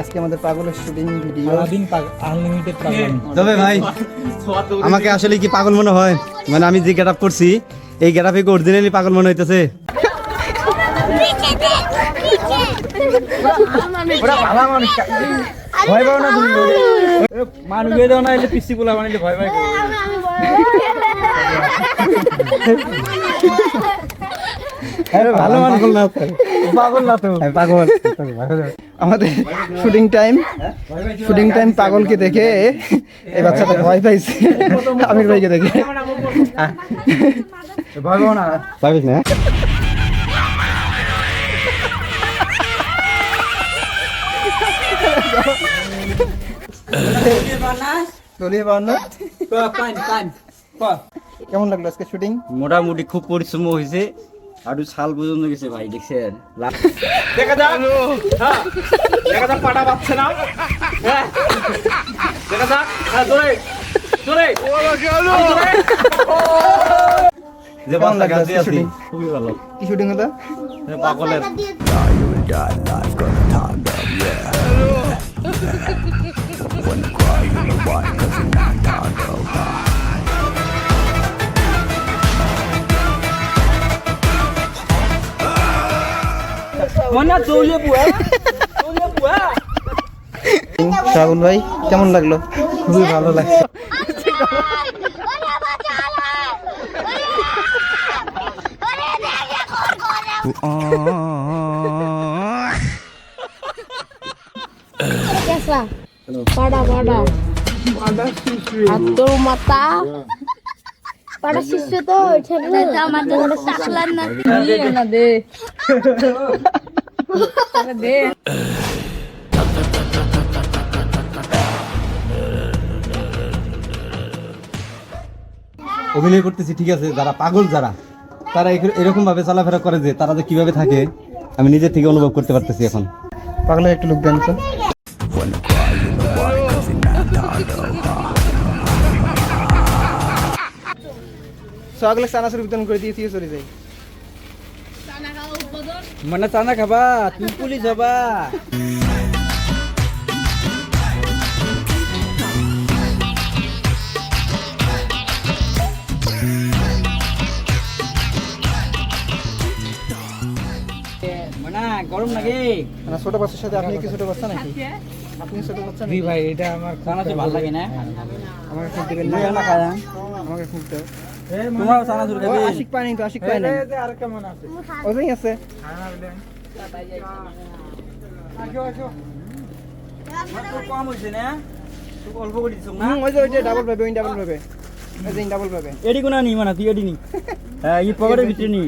আজকে আমাদের পাগলের শুটিং ভিডিও। সারাদিন আনলিমিটেড পাগল। তবে ভাই আমাকে আসলে কি পাগল মনে হয়? মানে আমি যে গেটআপ করছি এই গেটআপে কি অরিজিনালি পাগল মনে হইতেছে? ওরা ভালো মানুষ, ভয় পাও না তুমি? মানুষ বেদো না এলে পিসি পোলা বানাইলে ভয় পায়। আরে ভালো মানুষ না, পাগল না তো, পাগল। আমাদের শুটিং টাইম পাগলকে দেখে এই বাচ্চাটা ভয় পাইছে আমির ভাইকে দেখে। ভয় পাও না। পাবিস না? দলীয় বাহান্ন। কেমন লাগলো আজকে শুটিং? মোটামুটি খুব পরিশ্রম হয়েছে, আর সাল পর্যন্ত গেছে ভাই, দেখছেন? দেখা যাক, দেখা যাক পাটা পাচ্ছে না। দেখা যাক, জোরে জোরে যে কেমন লাগলো বাচ্চা আজকে গাছে শুটিং? খুবই ভালো। কি শুটিং হলো? পাগলের শ্রাবণ ভাই কেমন লাগলো? খুবই ভালো লাগছে। Kesa. Pada. Atur mata. Pada sisu tuh, cerita mata ada saklan nanti. Iya na deh. Ada deh. অভিনয় করতেছি ঠিক আছে, যারা পাগল যারা তারা এরকম ভাবে চলাফেরা করে যে তারা যে কিভাবে থাকে আমি নিজে থেকে অনুভব করতে পারতেছি এখন। পাগলের একটু লুক দেন তো। পাগলের চানাচুর বিতরণ করে দিয়ে চলে যাই। মানে চানা খাবা, তুমি পুলিশ হবা। মানে গরম লাগে। মানে ছোট বাচ্চার সাথে আপনি কি ছোট বাচ্চা নাকি? আপনি ছোট বাচ্চা নাকি? ভাই এটা আমার চানাচুর ভালো লাগে না। আমাকে খুব দিবেন না। না খায় আমাকে খুব দাও। তোমার চানাচুর খাবে। আশিক পায় নাই তো, আশিক পায় নাই। আর কেমন আছে? ওই আছে। কম হইছে না? খুব অল্প করে দিছো না? ওই যে ওইটা ডাবল পাবে, ওই ডাবল পাবে। ওই যে ডাবল পাবে। এডি কোনা নি মানে তুই এডি নি। হ্যাঁ এই পকেটের ভিতরে নি।